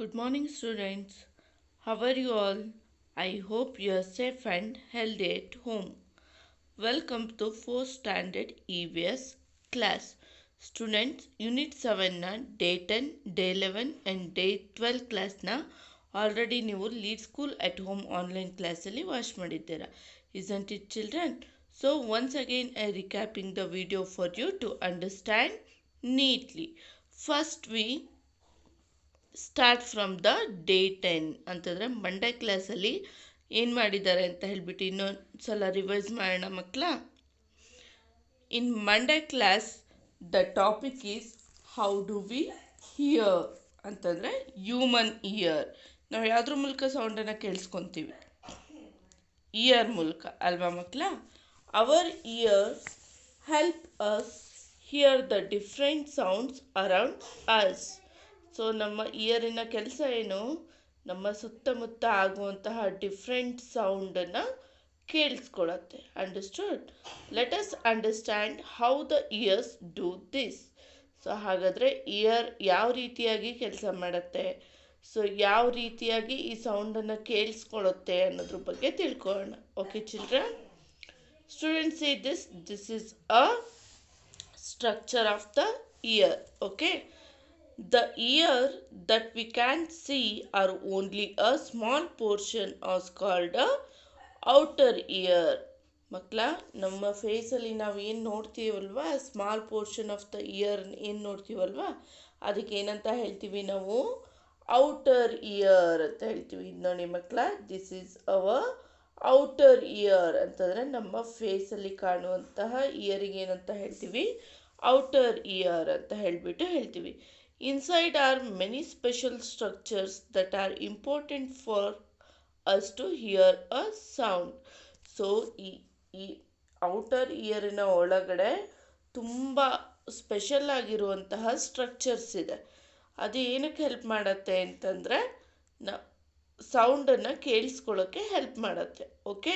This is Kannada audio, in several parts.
Good morning, students. How are you all? I hope you are safe and healthy at home. Welcome to 4th Standard EVS class. Students, Unit 7 ನ Day 10, Day 11 and Day 12 ಕ್ಲಾಸ್ನ ಆಲ್ರೆಡಿ ನೀವು lead school at home online ಕ್ಲಾಸಲ್ಲಿ ವಾಚ್ ಮಾಡಿದ್ದೀರಾ. Isn't it, children? So once again I recapping the video for you to understand neatly. First we start from the day 10 ಅಂತಂದರೆ ಮಂಡೇ ಕ್ಲಾಸಲ್ಲಿ ಏನು ಮಾಡಿದ್ದಾರೆ ಅಂತ ಹೇಳ್ಬಿಟ್ಟು ಇನ್ನೊಂದು ಸಲ ರಿವೈಸ್ ಮಾಡೋಣ ಮಕ್ಕಳ. In Monday class the topic is how do we hear ಅಂತಂದರೆ ಹ್ಯೂಮನ್ ಇಯರ್. ನಾವು ಯಾವುದ್ರ ಮೂಲಕ ಸೌಂಡನ್ನು ಕೇಳಿಸ್ಕೊತೀವಿ? ಇಯರ್ ಮೂಲಕ ಅಲ್ವಾ ಮಕ್ಕಳ? Our ear help us hear the different sounds around us. So ನಮ್ಮ ಇಯರಿನ ಕೆಲಸ ಏನು? ನಮ್ಮ ಸುತ್ತಮುತ್ತ ಆಗುವಂತಹ ಡಿಫ್ರೆಂಟ್ ಸೌಂಡನ್ನು ಕೇಳಿಸ್ಕೊಳತ್ತೆ. Understood? Let us understand how the ears do this. So ಹಾಗಾದರೆ ಇಯರ್ ಯಾವ ರೀತಿಯಾಗಿ ಕೆಲಸ ಮಾಡುತ್ತೆ, ಸೊ ಯಾವ ರೀತಿಯಾಗಿ ಈ ಸೌಂಡನ್ನು ಕೇಳಿಸ್ಕೊಳ್ಳುತ್ತೆ ಅನ್ನೋದ್ರ ಬಗ್ಗೆ ತಿಳ್ಕೊಳ್ಳೋಣ. Okay children? Students see this is a structure of the year. Okay, the ear that we can see are only a small portion is called a outer ear. ಮಕ್ಕಳ, ನಮ್ಮ ಫೇಸಲ್ಲಿ ನಾವು ಏನು ನೋಡ್ತೀವಲ್ವಾ, small portion of the ear ಏನು ನೋಡ್ತೀವಲ್ವಾ, ಅದಕ್ಕೆ ಏನಂತ ಹೇಳ್ತೀವಿ ನಾವು? ಔಟರ್ ಇಯರ್ ಅಂತ ಹೇಳ್ತೀವಿ. ನೋಡಿ ಮಕ್ಕಳ, this is our outer year ಅಂತಂದರೆ ನಮ್ಮ ಫೇಸಲ್ಲಿ ಕಾಣುವಂತಹ ಇಯರಿಗೆ ಏನಂತ ಹೇಳ್ತೀವಿ? ಔಟರ್ ಇಯರ್ ಅಂತ ಹೇಳ್ತೀವಿ. Inside are many special structures that are important for us to hear a sound. So ಈ ಔಟರ್ ಇಯರಿನ ಒಳಗಡೆ ತುಂಬ ಸ್ಪೆಷಲ್ ಆಗಿರುವಂತಹ ಸ್ಟ್ರಕ್ಚರ್ಸ್ ಇದೆ. ಅದು ಏನಕ್ಕೆ ಹೆಲ್ಪ್ ಮಾಡುತ್ತೆ ಅಂತಂದರೆ ಸೌಂಡನ್ನು ಕೇಳಿಸ್ಕೊಳ್ಳೋಕ್ಕೆ ಹೆಲ್ಪ್ ಮಾಡುತ್ತೆ. Okay,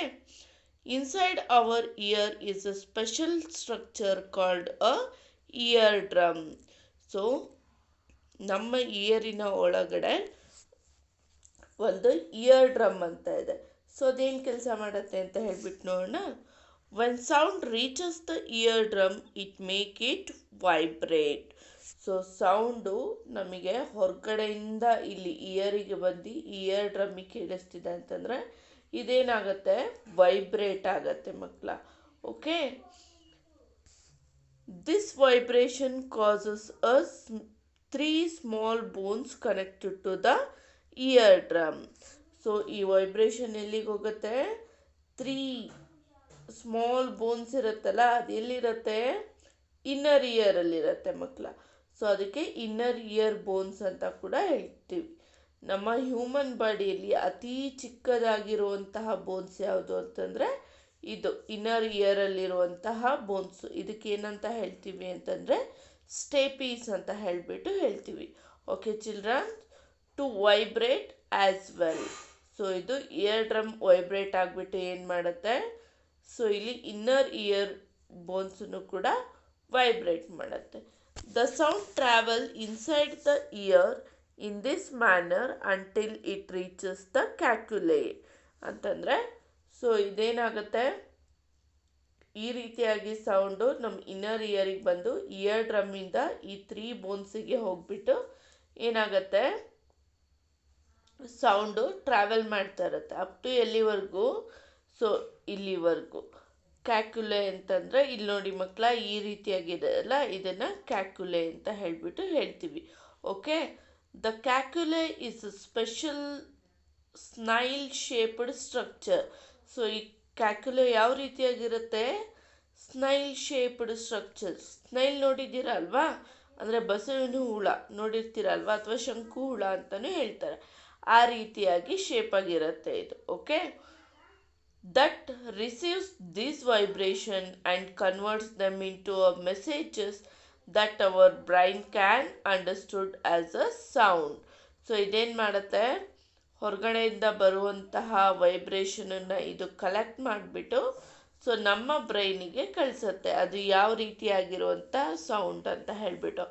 inside hour year is a special structure called a year drum. So ನಮ್ಮ ಇಯರಿನ ಒಳಗಡೆ ಒಂದು ಇಯರ್ ಡ್ರಮ್ ಅಂತ ಇದೆ. ಸೊ ಅದೇನು ಕೆಲಸ ಮಾಡುತ್ತೆ ಅಂತ ಹೇಳ್ಬಿಟ್ಟು ನೋಡೋಣ. When sound reaches the ear drum it make it vibrate. So sound ನಮಗೆ ಹೊರಗಡೆಯಿಂದ ಇಲ್ಲಿ ಇಯರಿಗೆ ಬಂದು ಇಯರ್ ಡ್ರಮ್ಮಿಗೆ ಕೇಳಿಸ್ತಿದೆ ಅಂತಂದರೆ ಇದೇನಾಗುತ್ತೆ? ವೈಬ್ರೇಟ್ ಆಗತ್ತೆ ಮಕ್ಕಳ. Okay, this vibration causes us 3 small bones connected to the eardrum. So ಈ ವೈಬ್ರೇಷನ್ ಎಲ್ಲಿಗೆ ಹೋಗುತ್ತೆ? 3 ಸ್ಮಾಲ್ ಬೋನ್ಸ್ ಇರುತ್ತಲ್ಲ, ಅದು ಎಲ್ಲಿರುತ್ತೆ? ಇನ್ನರ್ ಇಯರಲ್ಲಿರುತ್ತೆ ಮಕ್ಕಳ. ಸೊ ಅದಕ್ಕೆ ಇನ್ನರ್ ಇಯರ್ ಬೋನ್ಸ್ ಅಂತ ಕೂಡ ಹೇಳ್ತೀವಿ. ನಮ್ಮ ಹ್ಯೂಮನ್ ಬಾಡಿಯಲ್ಲಿ ಅತಿ ಚಿಕ್ಕದಾಗಿರುವಂತಹ ಬೋನ್ಸ್ ಯಾವುದು ಅಂತಂದರೆ ಇದು ಇನ್ನರ್ ಇಯರಲ್ಲಿರುವಂತಹ ಬೋನ್ಸು. ಇದಕ್ಕೆ ಏನಂತ ಹೇಳ್ತೀವಿ ಅಂತಂದರೆ ಸ್ಟೇಪೀಸ್ ಅಂತ ಹೇಳ್ತೀವಿ. Okay children, to vibrate as well. So ಇದು ಇಯರ್ ಡ್ರಮ್ ವೈಬ್ರೇಟ್ ಆಗಿಬಿಟ್ಟು ಏನು ಮಾಡುತ್ತೆ? ಸೊ ಇಲ್ಲಿ ಇನ್ನರ್ ಇಯರ್ ಬೋನ್ಸನ್ನು ಕೂಡ ವೈಬ್ರೇಟ್ ಮಾಡುತ್ತೆ. The sound travel inside the ear in this manner until it reaches the cochlea ಅಂತಂದರೆ, ಸೊ ಇದೇನಾಗುತ್ತೆ? ಈ ರೀತಿಯಾಗಿ ಸೌಂಡು ನಮ್ಮ ಇನ್ನರ್ ಇಯರಿಗೆ ಬಂದು ಇಯರ್ ಡ್ರಮ್ಮಿಂದ ಈ 3 ಬೋನ್ಸಿಗೆ ಹೋಗ್ಬಿಟ್ಟು ಏನಾಗುತ್ತೆ? ಸೌಂಡು ಟ್ರಾವೆಲ್ ಮಾಡ್ತಾ ಇರುತ್ತೆ ಅಪ್ ಟು ಎಲ್ಲಿವರೆಗೂ? ಸೊ ಇಲ್ಲಿವರೆಗೂ. ಕ್ಯಾಕ್ಯುಲೆ ಅಂತಂದರೆ ಇಲ್ಲಿ ನೋಡಿ ಮಕ್ಕಳ, ಈ ರೀತಿಯಾಗಿದೆ ಅಲ್ಲ, ಇದನ್ನು ಕ್ಯಾಕ್ಯುಲೆ ಅಂತ ಹೇಳ್ತೀವಿ. Okay, the cochlea is a special snail shaped structure. So ಈ ಕ್ಯಾಕ್ಯುಲೆ ಯಾವ ರೀತಿಯಾಗಿರುತ್ತೆ? Snail shaped structure. ಸ್ನೈಲ್ ನೋಡಿದ್ದೀರಾ ಅಲ್ವಾ? ಅಂದರೆ ಬಸವನ ಹುಳ ನೋಡಿರ್ತೀರ ಅಲ್ವಾ, ಅಥವಾ ಶಂಕು ಹುಳ ಅಂತಲೂ ಹೇಳ್ತಾರೆ. ಆ ರೀತಿಯಾಗಿ ಶೇಪ್ ಆಗಿರುತ್ತೆ ಇದು. Okay, that receives this vibration and converts them in to a messages that our brain can understood as a sound. So ಇದೇನು ಮಾಡುತ್ತೆ? ಹೊರಗಡೆಯಿಂದ ಬರುವಂತಹ ವೈಬ್ರೇಷನನ್ನು ಇದು ಕಲೆಕ್ಟ್ ಮಾಡಿಬಿಟ್ಟು ಸೊ ನಮ್ಮ ಬ್ರೈನಿಗೆ ಕಳಿಸುತ್ತೆ ಅದು ಯಾವ ರೀತಿಯಾಗಿರುವಂಥ ಸೌಂಡ್ ಅಂತ ಹೇಳಿಬಿಟ್ಟು.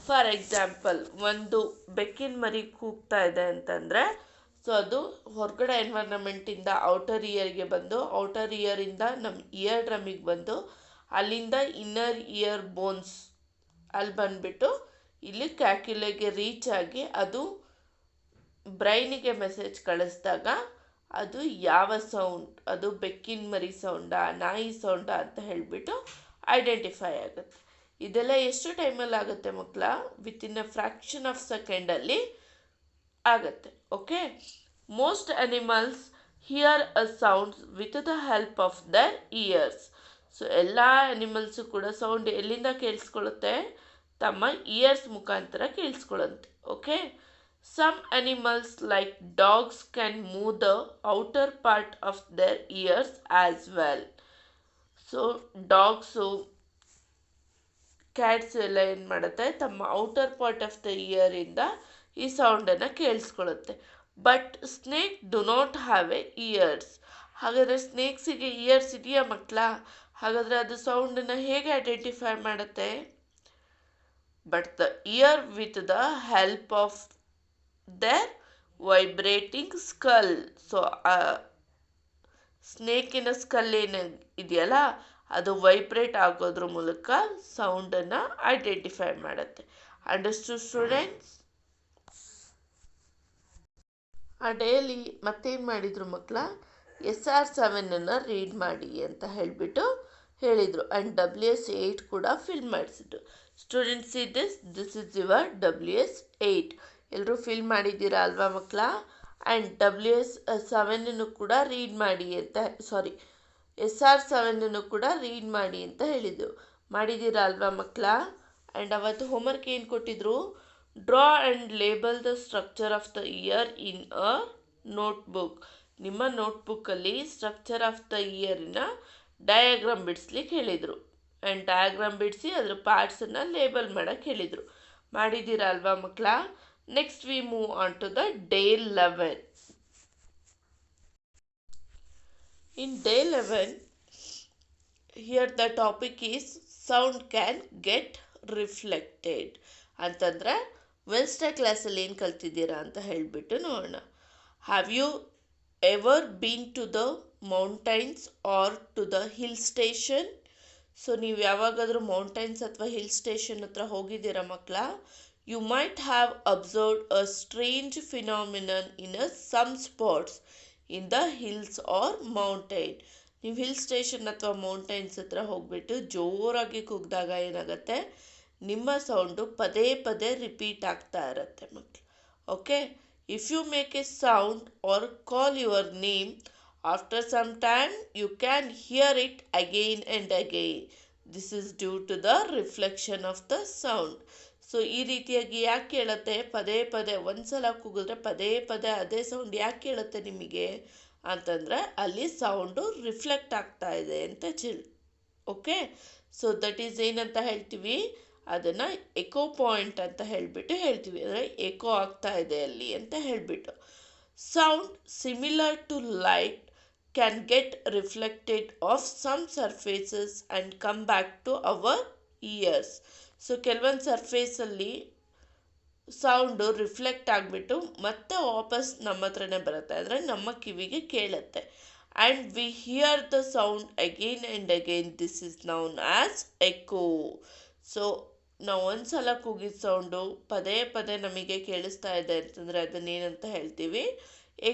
ಫಾರ್ ಎಕ್ಸಾಂಪಲ್, ಒಂದು ಬೆಕ್ಕಿನ ಮರಿ ಕೂಗ್ತಾ ಇದೆ ಅಂತಂದರೆ, ಸೊ ಅದು ಹೊರಗಡೆ ಎನ್ವೈರನ್ಮೆಂಟಿಂದ ಔಟರ್ ಇಯರ್ಗೆ ಬಂದು, ಔಟರ್ ಇಯರಿಂದ ನಮ್ಮ ಇಯರ್ ಡ್ರಮ್ಮಿಗೆ ಬಂದು, ಅಲ್ಲಿಂದ ಇನ್ನರ್ ಇಯರ್ ಬೋನ್ಸ್ ಅಲ್ಲಿ ಬಂದುಬಿಟ್ಟು ಇಲ್ಲಿ ಕ್ಯಾಕ್ಯುಲೆಗೆ ರೀಚ್ ಆಗಿ ಅದು ಬ್ರೈನಿಗೆ ಮೆಸೇಜ್ ಕಳಿಸಿದಾಗ ಅದು ಯಾವ ಸೌಂಡ್, ಅದು ಬೆಕ್ಕಿನ ಮರಿ ಸೌಂಡಾ, ನಾಯಿ ಸೌಂಡಾ ಅಂತ ಹೇಳಿಬಿಟ್ಟು ಐಡೆಂಟಿಫೈ ಆಗುತ್ತೆ. ಇದೆಲ್ಲ ಎಷ್ಟು ಟೈಮಲ್ಲಿ ಆಗುತ್ತೆ ಮಕ್ಕಳ? ವಿತಿನ್ ಅ ಫ್ರ್ಯಾಕ್ಷನ್ ಆಫ್ ಸೆಕೆಂಡಲ್ಲಿ ಆಗುತ್ತೆ. Okay, most animals hear a sounds with the help of their ears. So ಎಲ್ಲ ಅನಿಮಲ್ಸು ಕೂಡ ಸೌಂಡ್ ಎಲ್ಲಿಂದ ಕೇಳಿಸ್ಕೊಳ್ಳುತ್ತೆ? ತಮ್ಮ ಇಯರ್ಸ್ ಮುಖಾಂತರ ಕೇಳಿಸ್ಕೊಳ್ಳುತ್ತೆ. Okay, some animals like dogs can move the outer part of their ears as well. So dogs, cats ಎಲ್ಲ ಏನು ಮಾಡುತ್ತೆ, ತಮ್ಮ ಔಟರ್ ಪಾರ್ಟ್ ಆಫ್ ದ ಇಯರಿಂದ ಈ ಸೌಂಡನ್ನು ಕೇಳಿಸ್ಕೊಳ್ಳುತ್ತೆ. But snake do not have a ears. ಹಾಗಾದರೆ ಸ್ನೇಕ್ಸಿಗೆ ಇಯರ್ಸ್ ಇದೆಯಾ ಮಕ್ಕಳ? ಹಾಗಾದರೆ ಅದು ಸೌಂಡನ್ನು ಹೇಗೆ ಐಡೆಂಟಿಫೈ ಮಾಡುತ್ತೆ? But the ear with the help of their vibrating skull. So ಸ್ನೇಕಿನ ಸ್ಕಲ್ ಏನು ಇದೆಯಲ್ಲ, ಅದು ವೈಬ್ರೇಟ್ ಆಗೋದ್ರ ಮೂಲಕ ಸೌಂಡನ್ನು ಐಡೆಂಟಿಫೈ ಮಾಡುತ್ತೆ. Understood students? ಆ ಡೇಲಿ ಮತ್ತೇನು ಮಾಡಿದರು ಮಕ್ಕಳ? SR7 ರೀಡ್ ಮಾಡಿ ಅಂತ ಹೇಳಿಬಿಟ್ಟು ಹೇಳಿದರು. ಆ್ಯಂಡ್ WS8 ಕೂಡ ಫಿಲ್ ಮಾಡಿಸಿದ್ರು. Students, this is your WS8. ಎಲ್ಲರೂ ಫಿಲ್ ಮಾಡಿದ್ದೀರಾ ಅಲ್ವಾ ಮಕ್ಕಳ? ಆ್ಯಂಡ್ WS7 ಕೂಡ ರೀಡ್ ಮಾಡಿ ಅಂತ, SR7 ಕೂಡ ರೀಡ್ ಮಾಡಿ ಅಂತ ಹೇಳಿದರು. ಮಾಡಿದ್ದೀರಾ ಅಲ್ವಾ ಮಕ್ಕಳ? ಆ್ಯಂಡ್ ಅವತ್ತು ಹೋಮ್ವರ್ಕ್ ಏನು ಕೊಟ್ಟಿದ್ರು? Draw and label the structure of the ear in a notebook. ನಿಮ್ಮ ನೋಟ್ಬುಕ್ಕಲ್ಲಿ ಸ್ಟ್ರಕ್ಚರ್ ಆಫ್ ದ ಇಯರಿನ ಡಯಾಗ್ರಾಮ್ ಬಿಡಿಸ್ಲಿಕ್ಕೆ ಹೇಳಿದರು. ಆ್ಯಂಡ್ ಡಯಾಗ್ರಾಮ್ ಬಿಡಿಸಿ ಅದರ ಪಾರ್ಟ್ಸನ್ನು ಲೇಬಲ್ ಮಾಡೋಕ್ಕೆ ಹೇಳಿದರು. ಮಾಡಿದ್ದೀರಾ ಅಲ್ವಾ ಮಕ್ಕಳ? Next we move on to the day 11. In day 11, here the topic is sound can get reflected. ಅಂತಂದರೆ ವೆನ್ಸ್ಡೇ ಕ್ಲಾಸಲ್ಲಿ ಏನು ಕಲ್ತಿದ್ದೀರಾ ಅಂತ ಹೇಳಿಬಿಟ್ಟು ನೋಡೋಣ. Have you ever been to the mountains or to the hill station? So ನೀವು ಯಾವಾಗಾದರೂ ಮೌಂಟೈನ್ಸ್ ಅಥವಾ ಹಿಲ್ ಸ್ಟೇಷನ್ ಹತ್ರ ಹೋಗಿದ್ದೀರಾ ಮಕ್ಕಳ? You might have observed a strange phenomenon in some spots in the hills or mountain. ನೀವು ಹಿಲ್ ಸ್ಟೇಷನ್ ಅಥವಾ ಮೌಂಟೈನ್ಸ್ ಹತ್ರ ಹೋಗ್ಬಿಟ್ಟು ಜೋರಾಗಿ ಕೂಗಿದಾಗ ಏನಾಗುತ್ತೆ? ನಿಮ್ಮ ಸೌಂಡು ಪದೇ ಪದೇ ರಿಪೀಟ್ ಆಗ್ತಾ ಇರುತ್ತೆ ಮಕ್ಕಳು. Okay, if you make a sound or call your name, after some time you can hear it again and again. This is due to the reflection of the sound. So ಈ ರೀತಿಯಾಗಿ ಯಾಕೆ ಕೇಳುತ್ತೆ? ಪದೇ ಪದೇ ಒಂದ್ಸಲ ಕೂಗಿದ್ರೆ ಪದೇ ಪದೇ ಅದೇ ಸೌಂಡ್ ಯಾಕೆ ಕೇಳುತ್ತೆ ನಿಮಗೆ ಅಂತಂದರೆ ಅಲ್ಲಿ ಸೌಂಡು ರಿಫ್ಲೆಕ್ಟ್ ಆಗ್ತಾ ಇದೆ ಅಂತ ಓಕೆ, ಸೊ ದಟ್ ಈಸ್ ಏನಂತ ಹೇಳ್ತೀವಿ? ಅದನ್ನು ಎಕೋ ಪಾಯಿಂಟ್ ಅಂತ ಹೇಳಿಬಿಟ್ಟು ಹೇಳ್ತೀವಿ. ಅಂದರೆ ಎಕೋ ಆಗ್ತಾ ಇದೆ ಅಲ್ಲಿ ಅಂತ ಹೇಳಿಬಿಟ್ಟು. Sound similar to light can get reflected off some surfaces and come back to our ears. So ಕೆಲವೊಂದು ಸರ್ಫೇಸಲ್ಲಿ ಸೌಂಡು ರಿಫ್ಲೆಕ್ಟ್ ಆಗಿಬಿಟ್ಟು ಮತ್ತೆ ವಾಪಸ್ ನಮ್ಮ ಹತ್ರನೇ ಬರುತ್ತೆ, ಅಂದರೆ ನಮ್ಮ ಕಿವಿಗೆ ಕೇಳುತ್ತೆ. And we hear the sound again and again. This is known as echo. So ನಾವು ಒಂದು ಸಲ ಕೂಗಿದ ಸೌಂಡು ಪದೇ ಪದೇ ನಮಗೆ ಕೇಳಿಸ್ತಾ ಇದೆ ಅಂತಂದರೆ ಅದನ್ನೇನಂತ ಹೇಳ್ತೀವಿ?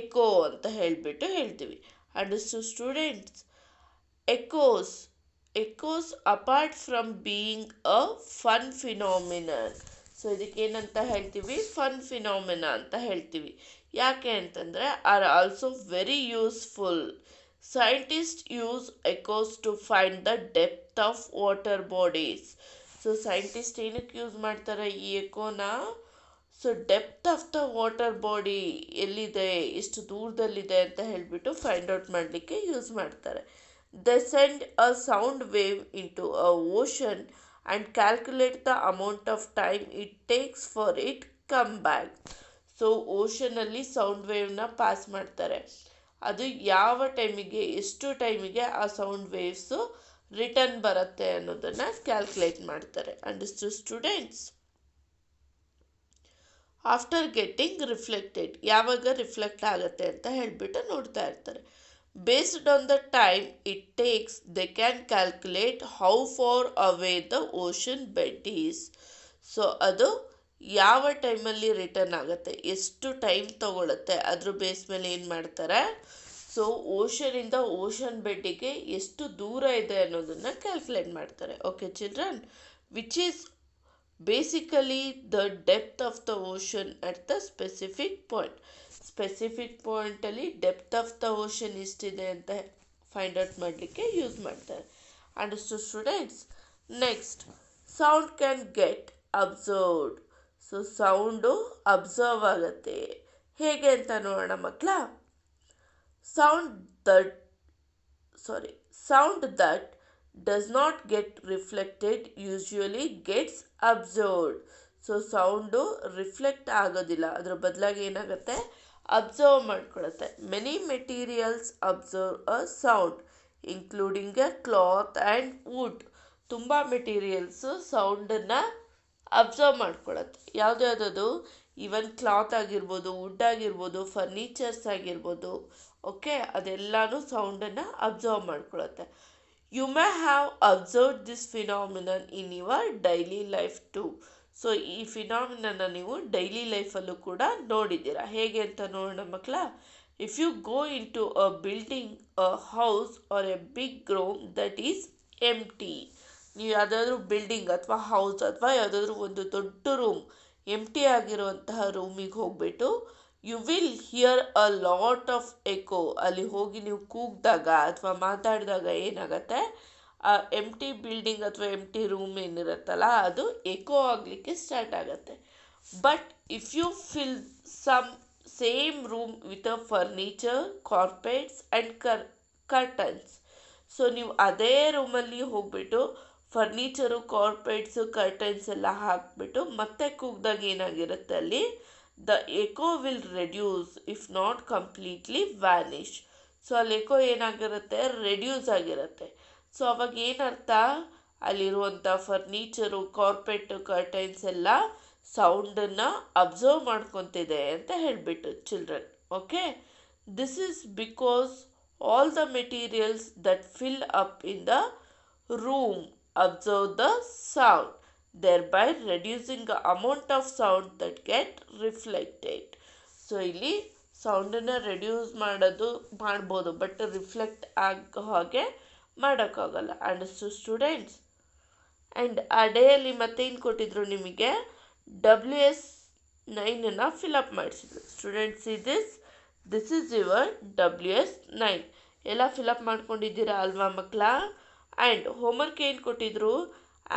ಎಕೋ ಅಂತ ಹೇಳಿಬಿಟ್ಟು ಹೇಳ್ತೀವಿ. Understood students? Echoes apart from being a fun phenomenon. So ಇದಕ್ಕೇನಂತ ಹೇಳ್ತೀವಿ? ಫನ್ ಫಿನಾಮಿನಾ ಅಂತ ಹೇಳ್ತೀವಿ. ಯಾಕೆ ಅಂತಂದರೆ are also very useful. Scientist use echoes to find the depth of water bodies. So scientist ಏನಕ್ಕೆ ಯೂಸ್ ಮಾಡ್ತಾರೆ ಈ ಎಕೋನ? So depth of the water body ಎಲ್ಲಿದೆ, ಎಷ್ಟು ದೂರದಲ್ಲಿದೆ ಅಂತ ಹೇಳಿಬಿಟ್ಟು ಫೈಂಡ್ ಔಟ್ ಮಾಡಲಿಕ್ಕೆ ಯೂಸ್ ಮಾಡ್ತಾರೆ. They send a sound wave into a ocean and calculate the amount of time it takes for it come back. So ಓಷನಲ್ಲಿ ಸೌಂಡ್ ವೇವ್ನ ಪಾಸ್ ಮಾಡ್ತಾರೆ. ಅದು ಯಾವ ಟೈಮಿಗೆ, ಎಷ್ಟು ಟೈಮಿಗೆ ಆ ಸೌಂಡ್ ವೇವ್ಸು ರಿಟರ್ನ್ ಬರುತ್ತೆ ಅನ್ನೋದನ್ನು ಕ್ಯಾಲ್ಕುಲೇಟ್ ಮಾಡ್ತಾರೆ. Understood students? After getting reflected, ಯಾವಾಗ ರಿಫ್ಲೆಕ್ಟ್ ಆಗುತ್ತೆ ಅಂತ ಹೇಳಿಬಿಟ್ಟು ನೋಡ್ತಾ ಇರ್ತಾರೆ. Based on the time it takes they can calculate how far away the ocean bed is. So ಅದು ಯಾವ ಟೈಮಲ್ಲಿ ರಿಟರ್ನ್ ಆಗುತ್ತೆ, ಎಷ್ಟು ಟೈಮ್ ತಗೊಳುತ್ತೆ ಅದ್ರ ಬೇಸ್ ಮೇಲೆ ಏನು ಮಾಡ್ತಾರೆ, ಸೊ ಓಷನಿಂದ ಓಷನ್ ಬೆಡ್ಡಿಗೆ ಎಷ್ಟು ದೂರ ಇದೆ ಅನ್ನೋದನ್ನು ಕ್ಯಾಲ್ಕುಲೇಟ್ ಮಾಡ್ತಾರೆ. Okay children, which is basically the depth of the ocean at the specific point. Specific ಪಾಯಿಂಟಲ್ಲಿ ಡೆಪ್ತ್ ಆಫ್ ದ ಓಷನ್ ಎಷ್ಟಿದೆ ಅಂತ ಫೈಂಡ್ ಔಟ್ ಮಾಡಲಿಕ್ಕೆ ಯೂಸ್ ಮಾಡ್ತಾರೆ. Understood students? Next, sound can get absorbed. So sound absorb ಆಗುತ್ತೆ. ಹೇಗೆ ಅಂತ ನೋಡೋಣ ಮಕ್ಕಳ. Sound that does not get reflected usually gets observed. So sound reflect ಆಗೋದಿಲ್ಲ, ಅದರ ಬದಲಾಗಿ ಏನಾಗುತ್ತೆ, ಅಬ್ಸರ್ವ್ ಮಾಡ್ಕೊಳುತ್ತೆ. Many materials absorb a sound including a cloth and wood. ತುಂಬ ಮೆಟೀರಿಯಲ್ಸು ಸೌಂಡನ್ನು ಅಬ್ಸರ್ವ್ ಮಾಡ್ಕೊಳತ್ತೆ. ಯಾವುದ್ಯಾವುದದು, ಈವನ್ ಕ್ಲಾತ್ ಆಗಿರ್ಬೋದು, ವುಡ್ ಆಗಿರ್ಬೋದು, ಫರ್ನಿಚರ್ಸ್ ಆಗಿರ್ಬೋದು. ಓಕೆ, ಅದೆಲ್ಲನೂ ಸೌಂಡನ್ನು ಅಬ್ಸರ್ವ್ ಮಾಡ್ಕೊಳತ್ತೆ. You may have observe this phenomenon in your daily life too. So ಈ ಫಿನಾಮಿನನ್ನ ನೀವು ಡೈಲಿ ಲೈಫಲ್ಲೂ ಕೂಡ ನೋಡಿದ್ದೀರಾ. ಹೇಗೆ ಅಂತ ನೋಡೋಣ ಮಕ್ಕಳ. If you go in to a building, a house are a big room that is empty. ನೀವು ಯಾವುದಾದ್ರೂ ಬಿಲ್ಡಿಂಗ್ ಅಥವಾ ಹೌಸ್ ಅಥವಾ ಯಾವುದಾದ್ರೂ ಒಂದು ದೊಡ್ಡ ರೂಮ್, ಎಂಟಿ ಆಗಿರುವಂತಹ ರೂಮಿಗೆ ಹೋಗ್ಬಿಟ್ಟು you will hear a lot of echo. ಅಲ್ಲಿ ಹೋಗಿ ನೀವು ಕೂಗಿದಾಗ ಅಥವಾ ಮಾತಾಡಿದಾಗ ಏನಾಗುತ್ತೆ, ಆ ಎಂಟಿ ಬಿಲ್ಡಿಂಗ್ ಅಥವಾ ಎಂಟಿ ರೂಮ್ ಏನಿರುತ್ತಲ್ಲ ಅದು ಎಕೋ ಆಗಲಿಕ್ಕೆ ಸ್ಟಾರ್ಟ್ ಆಗುತ್ತೆ. But if you fill some same room with a furniture, carpets and curtains. So ನೀವು ಅದೇ ರೂಮಲ್ಲಿ ಹೋಗ್ಬಿಟ್ಟು ಫರ್ನಿಚರು, ಕಾರ್ಪೆಟ್ಸು, ಕರ್ಟನ್ಸ್ ಎಲ್ಲ ಹಾಕ್ಬಿಟ್ಟು ಮತ್ತೆ ಕೂಗ್ದಾಗ ಏನಾಗಿರುತ್ತೆ ಅಲ್ಲಿ, the echo will reduce if not completely vanish. So ಅಲ್ಲಿ ಎಕೋ ಏನಾಗಿರುತ್ತೆ, ರೆಡ್ಯೂಸ್ ಆಗಿರುತ್ತೆ. ಸೊ ಅವಾಗ ಏನರ್ಥ, ಅಲ್ಲಿರುವಂಥ ಫರ್ನಿಚರು, ಕಾರ್ಪೆಟ್ಟು, ಕರ್ಟೈನ್ಸ್ ಎಲ್ಲ ಸೌಂಡನ್ನು ಅಬ್ಸರ್ವ್ ಮಾಡ್ಕೊತಿದೆ ಅಂತ ಹೇಳಿಬಿಟ್ಟು children. Okay, this is because all the materials that fill up in the room observe the sound, thereby reducing the amount of sound that get reflected. So ಇಲ್ಲಿ ಸೌಂಡನ್ನು ರೆಡ್ಯೂಸ್ ಮಾಡ್ಬೋದು, ಬಟ್ ರಿಫ್ಲೆಕ್ಟ್ ಆಗೋ ಹಾಗೆ ಮಾಡೋಕ್ಕಾಗಲ್ಲ. Understood students? ಆ್ಯಂಡ್ ಆ ಡೇಯಲ್ಲಿ ಮತ್ತೇನು ಕೊಟ್ಟಿದ್ರು ನಿಮಗೆ, WS9 ಫಿಲಪ್ ಮಾಡಿಸಿದ್ರು. Students this is your WS9. ಎಲ್ಲ ಫಿಲಪ್ ಮಾಡ್ಕೊಂಡಿದ್ದೀರಾ ಅಲ್ವಾ ಮಕ್ಕಳ? ಆ್ಯಂಡ್ ಹೋಮ್ವರ್ಕ್ ಏನು ಕೊಟ್ಟಿದ್ರು,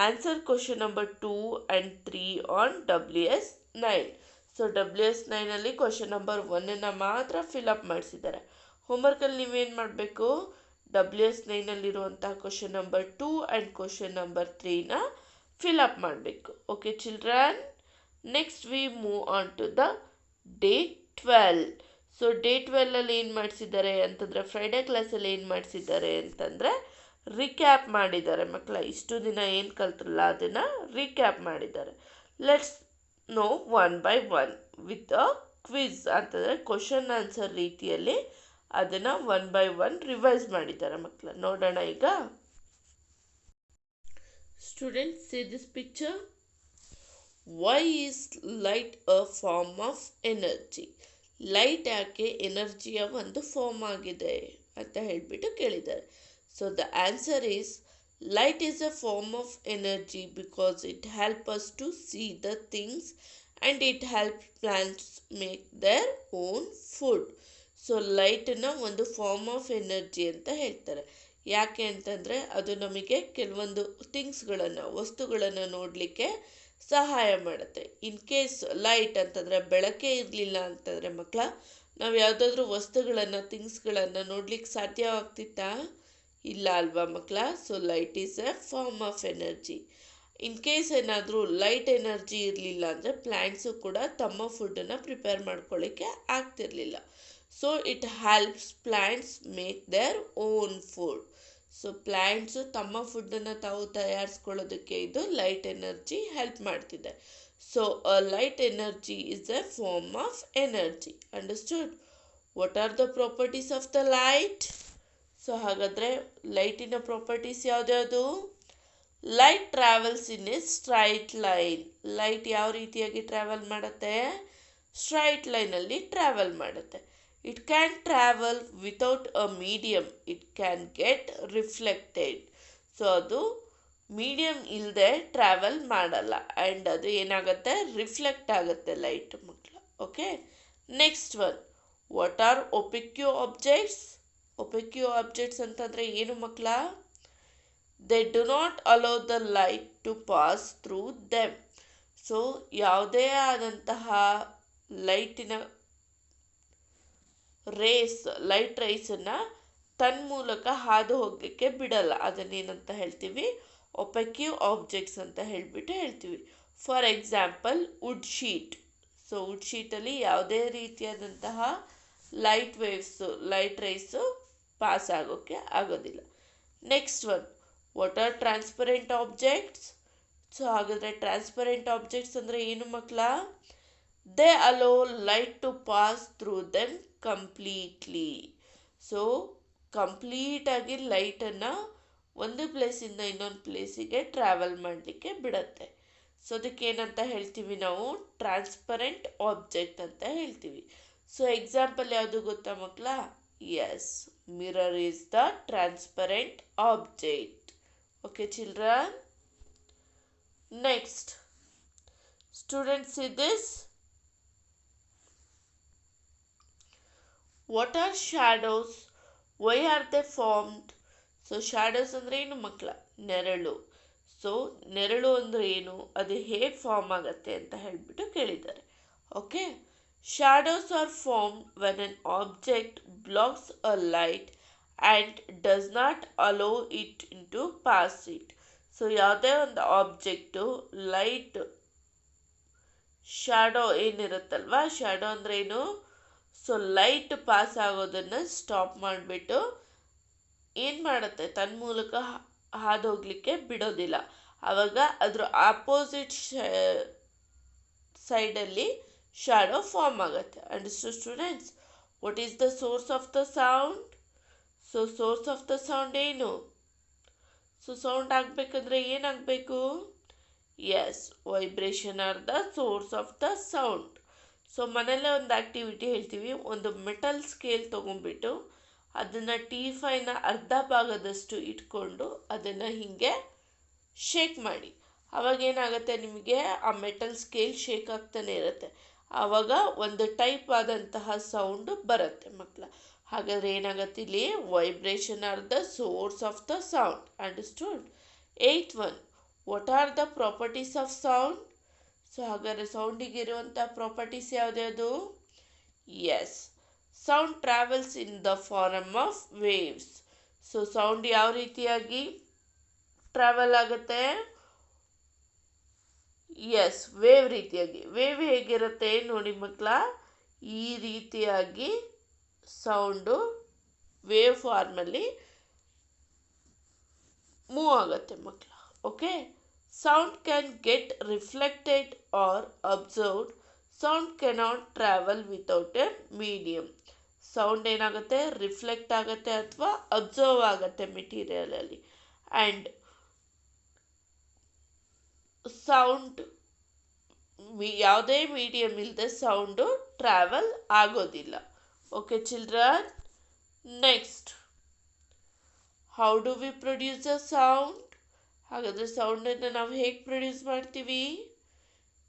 answer question number 2 and 3 on WS9. So WS9ಅಲ್ಲಿ ಕ್ವಶನ್ ನಂಬರ್ 1 ಮಾತ್ರ ಫಿಲಪ್ ಮಾಡಿಸಿದ್ದಾರೆ. ಹೋಮ್ವರ್ಕಲ್ಲಿ ನೀವೇನು ಮಾಡಬೇಕು, WS9ಅಲ್ಲಿರುವಂಥ question number 2 and question number 3 fill up ಮಾಡಬೇಕು. Okay children, next we move on to the day 12. So day 12ಅಲ್ಲಿ ಏನು ಮಾಡಿಸಿದ್ದಾರೆ ಅಂತಂದರೆ, ಫ್ರೈಡೇ ಕ್ಲಾಸಲ್ಲಿ ಏನು ಮಾಡಿಸಿದ್ದಾರೆ ಅಂತಂದರೆ ರಿಕ್ಯಾಪ್ ಮಾಡಿದ್ದಾರೆ ಮಕ್ಕಳ. ಇಷ್ಟು ದಿನ ಏನು ಕಲ್ತ್ರಲ್ಲ ಅದನ್ನು ರಿಕ್ಯಾಪ್ ಮಾಡಿದ್ದಾರೆ. Let's know one by one with a quiz, ಅಂತಂದರೆ ಕ್ವಶನ್ ಆನ್ಸರ್ ರೀತಿಯಲ್ಲಿ ಅದನ್ನು 1 by 1 ರಿವೈಸ್ ಮಾಡಿದ್ದಾರೆ ಮಕ್ಕಳ. ನೋಡೋಣ ಈಗ. Students, see this picture. Why is light a form of energy? Light ಯಾಕೆ ಎನರ್ಜಿಯ ಒಂದು ಫಾರ್ಮ್ ಆಗಿದೆ ಅಂತ ಹೇಳಿಬಿಟ್ಟು ಕೇಳಿದ್ದಾರೆ. So the answer is, light is a form of energy because it helps us to see the things and it helps plants make their own food. So ಲೈಟನ್ನು ಒಂದು ಫಾರ್ಮ್ ಆಫ್ ಎನರ್ಜಿ ಅಂತ ಹೇಳ್ತಾರೆ. ಯಾಕೆ ಅಂತಂದರೆ ಅದು ನಮಗೆ ಕೆಲವೊಂದು ಥಿಂಗ್ಸ್ಗಳನ್ನು, ವಸ್ತುಗಳನ್ನು ನೋಡಲಿಕ್ಕೆ ಸಹಾಯ ಮಾಡುತ್ತೆ. ಇನ್ ಕೇಸ್ ಲೈಟ್ ಅಂತಂದರೆ ಬೆಳಕೇ ಇರಲಿಲ್ಲ ಅಂತಂದರೆ ಮಕ್ಕಳ, ನಾವು ಯಾವುದಾದ್ರೂ ವಸ್ತುಗಳನ್ನು, ಥಿಂಗ್ಸ್ಗಳನ್ನು ನೋಡ್ಲಿಕ್ಕೆ ಸಾಧ್ಯ ಆಗ್ತಿತ್ತಾ? ಇಲ್ಲ ಅಲ್ವಾ ಮಕ್ಕಳ? So light is a form of energy. In case ಏನಾದರೂ ಲೈಟ್ ಎನರ್ಜಿ ಇರಲಿಲ್ಲ ಅಂದರೆ ಪ್ಲ್ಯಾಂಟ್ಸು ಕೂಡ ತಮ್ಮ ಫುಡ್ಡನ್ನು ಪ್ರಿಪೇರ್ ಮಾಡ್ಕೊಳ್ಳಿಕ್ಕೆ ಆಗ್ತಿರಲಿಲ್ಲ. So it helps plants make their own food. So plants ತಮ್ಮ ಫುಡ್ಡನ್ನು ತಾವು ತಯಾರಿಸ್ಕೊಳ್ಳೋದಕ್ಕೆ ಇದು ಲೈಟ್ ಎನರ್ಜಿ ಹೆಲ್ಪ್ ಮಾಡ್ತಿದೆ. So a light energy is a form of energy. Understood? What are the properties of the light? So ಹಾಗಾದರೆ ಲೈಟಿನ ಪ್ರಾಪರ್ಟೀಸ್ ಯಾವ್ದ್ಯಾವುದು? Light travels in a straight line. Light ಯಾವ ರೀತಿಯಾಗಿ ಟ್ರಾವೆಲ್ ಮಾಡುತ್ತೆ? ಸ್ಟ್ರೈಟ್ ಲೈನಲ್ಲಿ ಟ್ರಾವೆಲ್ ಮಾಡುತ್ತೆ. It can travel without a medium. It can get reflected. So ಅದು ಮೀಡಿಯಮ್ ಇಲ್ಲದೆ ಟ್ರಾವೆಲ್ ಮಾಡಲ್ಲ ಆ್ಯಂಡ್ ಅದು ಏನಾಗುತ್ತೆ? ರಿಫ್ಲೆಕ್ಟ್ ಆಗುತ್ತೆ ಲೈಟ್ ಮಕ್ಕಳು. Okay, next one, what are opaque objects? Opaque objects ಅಂತಂದರೆ ಏನು ಮಕ್ಕಳ? They do not allow the light to pass through them. So ಯಾವುದೇ ಆದಂತಹ ಲೈಟಿನ ಲೈಟ್ ರೇಸನ್ನು ತನ್ನ ಮೂಲಕ ಹಾದು ಹೋಗಲಿಕ್ಕೆ ಬಿಡಲ್ಲ. ಅದನ್ನೇನಂತ ಹೇಳ್ತೀವಿ? ಒಪೆಕ್ಯೂ ಆಬ್ಜೆಕ್ಟ್ಸ್ ಅಂತ ಹೇಳ್ತೀವಿ. For example wood sheet. So wood ಶೀಟಲ್ಲಿ ಯಾವುದೇ ರೀತಿಯಾದಂತಹ ಲೈಟ್ ರೇಸು ಪಾಸ್ ಆಗೋಕ್ಕೆ ಆಗೋದಿಲ್ಲ. Next one, what are transparent objects? So ಹಾಗಾದರೆ ಟ್ರಾನ್ಸ್ಪರೆಂಟ್ ಆಬ್ಜೆಕ್ಟ್ಸ್ ಅಂದರೆ ಏನು ಮಕ್ಕಳ? They allow light to pass through them completely. So ಕಂಪ್ಲೀಟಾಗಿ ಲೈಟನ್ನು ಒಂದು ಪ್ಲೇಸಿಂದ ಇನ್ನೊಂದು ಪ್ಲೇಸಿಗೆ ಟ್ರಾವೆಲ್ ಮಾಡಲಿಕ್ಕೆ ಬಿಡುತ್ತೆ. ಸೊ ಅದಕ್ಕೆ ಏನಂತ ಹೇಳ್ತೀವಿ ನಾವು? ಟ್ರಾನ್ಸ್ಪರೆಂಟ್ ಆಬ್ಜೆಕ್ಟ್ ಅಂತ ಹೇಳ್ತೀವಿ. ಸೊ ಎಕ್ಸಾಂಪಲ್ ಯಾವುದು ಗೊತ್ತಾ ಮಕ್ಕಳ? Yes, mirror is the transparent object. Okay children, next students, see this. What are shadows? Why are they formed? So shadows ಅಂದರೆ ಏನು ಮಕ್ಕಳ? ನೆರಳು. ಸೊ ನೆರಳು ಅಂದರೆ ಏನು, ಅದು ಹೇಗೆ ಫಾರ್ಮ್ ಆಗುತ್ತೆ ಅಂತ ಹೇಳಿಬಿಟ್ಟು ಕೇಳಿದ್ದಾರೆ. Okay, shadows are form when an object blocks a light and does not allow it to pass it. So ಯಾವುದೇ ಒಂದು ಆಬ್ಜೆಕ್ಟು ಲೈಟ್ ಶಾಡೋ ಏನಿರುತ್ತಲ್ವಾ, ಶಾಡೋ ಅಂದರೆ ಏನು? ಸೊ ಲೈಟ್ ಪಾಸ್ ಆಗೋದನ್ನು ಸ್ಟಾಪ್ ಮಾಡಿಬಿಟ್ಟು ಏನು ಮಾಡುತ್ತೆ? ತನ್ನ ಮೂಲಕ ಹಾದು ಹೋಗಲಿಕ್ಕೆ ಬಿಡೋದಿಲ್ಲ. ಆವಾಗ ಅದರ ಆಪೋಸಿಟ್ ಸೈಡಲ್ಲಿ ಶಾಡೋ ಫಾರ್ಮ್ ಆಗುತ್ತೆ. Understood students? What is the source of the sound? So source of the sound ಏನು? ಸೊ ಸೌಂಡ್ ಆಗಬೇಕಂದ್ರೆ ಏನಾಗಬೇಕು? Yes, vibration R the source of the sound. So ಮನೆಯಲ್ಲೇ ಒಂದು ಆ್ಯಕ್ಟಿವಿಟಿ ಹೇಳ್ತೀವಿ. ಒಂದು ಮೆಟಲ್ ಸ್ಕೇಲ್ ತೊಗೊಂಡ್ಬಿಟ್ಟು ಅದನ್ನು T5ನ ಅರ್ಧ ಭಾಗದಷ್ಟು ಇಟ್ಕೊಂಡು ಅದನ್ನು ಹೀಗೆ ಶೇಕ್ ಮಾಡಿ. ಆವಾಗ ಏನಾಗುತ್ತೆ? ನಿಮಗೆ ಆ ಮೆಟಲ್ ಸ್ಕೇಲ್ ಶೇಕ್ ಆಗ್ತಾನೆ ಇರುತ್ತೆ. ಆವಾಗ ಒಂದು ಟೈಪ್ ಆದಂತಹ ಸೌಂಡು ಬರುತ್ತೆ ಮಕ್ಕಳ. ಹಾಗಾದರೆ ಏನಾಗುತ್ತೆ ಇಲ್ಲಿ? Vibration R the source of the sound. Understood? 8th one, what are the properties of sound? So ಹಾಗಾದರೆ ಸೌಂಡಿಗೆ ಇರುವಂಥ ಪ್ರಾಪರ್ಟೀಸ್ ಯಾವುದ್ಯಾವುದು? Yes, sound travels in the form of waves. So sound ಯಾವ ರೀತಿಯಾಗಿ ಟ್ರಾವೆಲ್ ಆಗುತ್ತೆ? ಎಸ್, ವೇವ್ ರೀತಿಯಾಗಿ. ವೇವ್ ಹೇಗಿರುತ್ತೆ ನೋಡಿ ಮಕ್ಕಳ? ಈ ರೀತಿಯಾಗಿ ಸೌಂಡು ವೇವ್ ಫಾರ್ಮಲ್ಲಿ ಮೂವ್ ಆಗುತ್ತೆ ಮಕ್ಕಳ. Okay, sound can get reflected or absorbed. Sound cannot travel without a medium. Sound ಏನಾಗುತ್ತೆ? ರಿಫ್ಲೆಕ್ಟ್ ಆಗುತ್ತೆ ಅಥವಾ ಅಬ್ಸರ್ವ್ ಆಗುತ್ತೆ ಮೆಟೀರಿಯಲಲ್ಲಿ. ಆ್ಯಂಡ್ ಸೌಂಡ್ ಯಾವುದೇ ಮೀಡಿಯಮ್ ಇಲ್ಲದೆ ಸೌಂಡು ಟ್ರಾವೆಲ್ ಆಗೋದಿಲ್ಲ. Okay children, next, how do we produce a sound? ಹಾಗಾದರೆ ಸೌಂಡನ್ನು ನಾವು ಹೇಗೆ ಪ್ರೊಡ್ಯೂಸ್ ಮಾಡ್ತೀವಿ?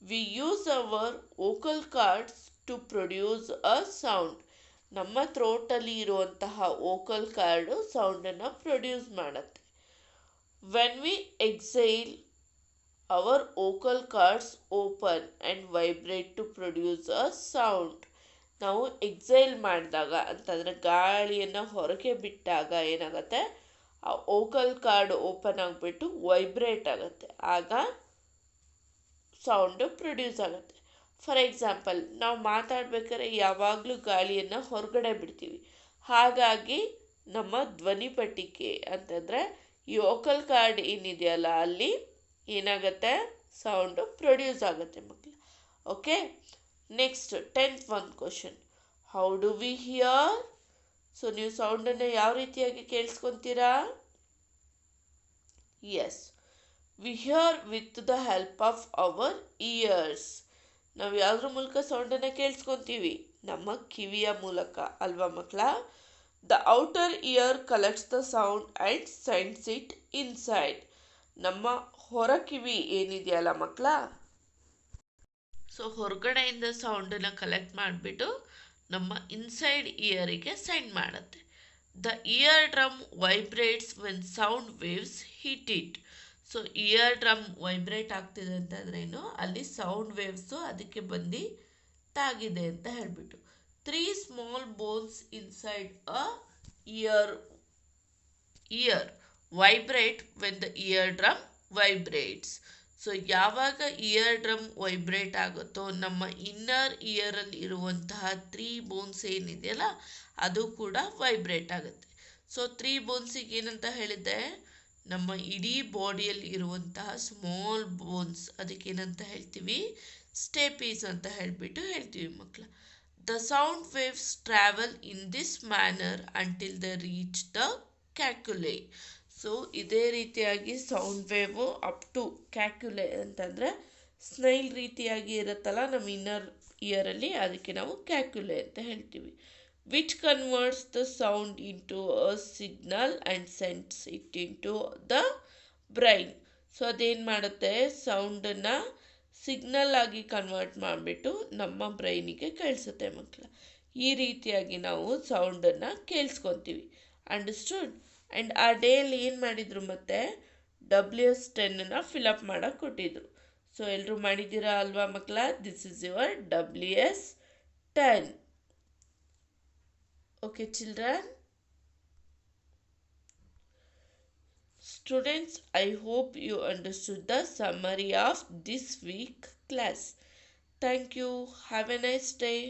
We use our vocal cords to produce a sound. ನಮ್ಮ ಥ್ರೋಟಲ್ಲಿ ಇರುವಂತಹ ವೋಕಲ್ ಕಾರ್ಡು ಸೌಂಡನ್ನು ಪ್ರೊಡ್ಯೂಸ್ ಮಾಡುತ್ತೆ. When we exhale, our vocal cards open and vibrate to produce a sound. ನಾವು ಎಕ್ಸೈಲ್ ಮಾಡಿದಾಗ ಅಂತಂದರೆ ಗಾಳಿಯನ್ನು ಹೊರಗೆ ಬಿಟ್ಟಾಗ ಏನಾಗುತ್ತೆ? ಆ ವೋಕಲ್ ಕಾರ್ಡ್ ಓಪನ್ ಆಗಿಬಿಟ್ಟು ವೈಬ್ರೇಟ್ ಆಗುತ್ತೆ. ಆಗ ಸೌಂಡು ಪ್ರೊಡ್ಯೂಸ್ ಆಗುತ್ತೆ. ಫಾರ್ ಎಕ್ಸಾಂಪಲ್, ನಾವು ಮಾತಾಡ್ಬೇಕಾದ್ರೆ ಯಾವಾಗಲೂ ಗಾಳಿಯನ್ನು ಹೊರಗಡೆ ಬಿಡ್ತೀವಿ. ಹಾಗಾಗಿ ನಮ್ಮ ಧ್ವನಿಪಟ್ಟಿಕೆ ಅಂತಂದರೆ ಈ ವೋಕಲ್ ಕಾರ್ಡ್ ಏನಿದೆಯಲ್ಲ ಅಲ್ಲಿ ಏನಾಗುತ್ತೆ? ಸೌಂಡು ಪ್ರೊಡ್ಯೂಸ್ ಆಗುತ್ತೆ ಮಕ್ಕಳು. Okay, next 10th one question. How do we hear? So ನೀವು ಸೌಂಡನ್ನು ಯಾವ ರೀತಿಯಾಗಿ ಕೇಳಿಸ್ಕೊತೀರಾ? Yes, we hear with the help of our ears. ನಾವು ಯಾವುದ್ರ ಮೂಲಕ ಸೌಂಡನ್ನು ಕೇಳಿಸ್ಕೊತೀವಿ? ನಮ್ಮ ಕಿವಿಯ ಮೂಲಕ ಅಲ್ವಾ ಮಕ್ಕಳ? The outer year collects the sound and sends it inside. ನಮ್ಮ ಹೊರ ಕಿವಿ ಏನಿದೆಯಲ್ಲ ಮಕ್ಕಳ, ಸೊ ಹೊರಗಡೆಯಿಂದ ಸೌಂಡನ್ನು ಕಲೆಕ್ಟ್ ಮಾಡಿಬಿಟ್ಟು ನಮ್ಮ ಇನ್ಸೈಡ್ ಇಯರಿಗೆ ಸೆಂಡ್ ಮಾಡುತ್ತೆ. The ear drum vibrates when sound waves hit it. So ear drum vibrate ಆಗ್ತಿದೆ ಅಂತಂದ್ರೇನು, ಅಲ್ಲಿ ಸೌಂಡ್ ವೇವ್ಸು ಅದಕ್ಕೆ ಬಂದು ತಾಗಿದೆ ಅಂತ ಹೇಳಿಬಿಟ್ಟು. 3 small bones inside a ear ear vibrate when the ear drum vibrates. So ಯಾವಾಗ ಇಯರ್ ಡ್ರಮ್ ವೈಬ್ರೇಟ್ ಆಗುತ್ತೋ ನಮ್ಮ ಇನ್ನರ್ ಇಯರಲ್ಲಿ ಇರುವಂತಹ 3 ಬೋನ್ಸ್ ಏನಿದೆಯಲ್ಲ ಅದು ಕೂಡ ವೈಬ್ರೇಟ್ ಆಗುತ್ತೆ. ಸೊ 3 ಬೋನ್ಸಿಗೆ ಏನಂತ ಹೇಳಿದ್ದೆ? ನಮ್ಮ ಇಡೀ ಬಾಡಿಯಲ್ಲಿ ಇರುವಂತಹ ಸ್ಮಾಲ್ ಬೋನ್ಸ್, ಅದಕ್ಕೇನಂತ ಹೇಳ್ತೀವಿ? ಸ್ಟೇಪೀಸ್ ಅಂತ ಹೇಳಿಬಿಟ್ಟು ಹೇಳ್ತೀವಿ ಮಕ್ಕಳ. The sound waves travel in this manner until the reach the cochlea. So ಇದೇ ರೀತಿಯಾಗಿ sound wave up to cochlea ಅಂತಂದರೆ ಸ್ನೈಲ್ ರೀತಿಯಾಗಿ ಇರುತ್ತಲ್ಲ ನಮ್ಮ ಇನ್ನರ್ ಇಯರಲ್ಲಿ, ಅದಕ್ಕೆ ನಾವು ಕ್ಯಾಕ್ಯುಲೆ ಅಂತ ಹೇಳ್ತೀವಿ. Which converts the sound into a signal and sends it into the brain. So ಅದೇನು ಮಾಡುತ್ತೆ? ಸೌಂಡನ್ನು ಸಿಗ್ನಲ್ ಆಗಿ ಕನ್ವರ್ಟ್ ಮಾಡಿಬಿಟ್ಟು ನಮ್ಮ ಬ್ರೈನಿಗೆ ಕಳಿಸುತ್ತೆ ಮಕ್ಕಳ. ಈ ರೀತಿಯಾಗಿ ನಾವು ಸೌಂಡನ್ನು ಕೇಳಿಸ್ಕೊತೀವಿ. ಅಂಡರ್ಸ್ಟುಡ್? ಆ್ಯಂಡ್ ಆ ಡೇಯಲ್ಲಿ ಏನು ಮಾಡಿದರು ಮತ್ತೆ? WS10 ಫಿಲಪ್ ಮಾಡೋಕ್ಕೆ ಕೊಟ್ಟಿದ್ರು. ಸೊ ಎಲ್ಲರೂ ಮಾಡಿದ್ದೀರಾ ಅಲ್ವಾ ಮಕ್ಕಳ? This is your WS10. Okay children. Students, I hope you understood the summary of this week class. Thank you. Have a nice day.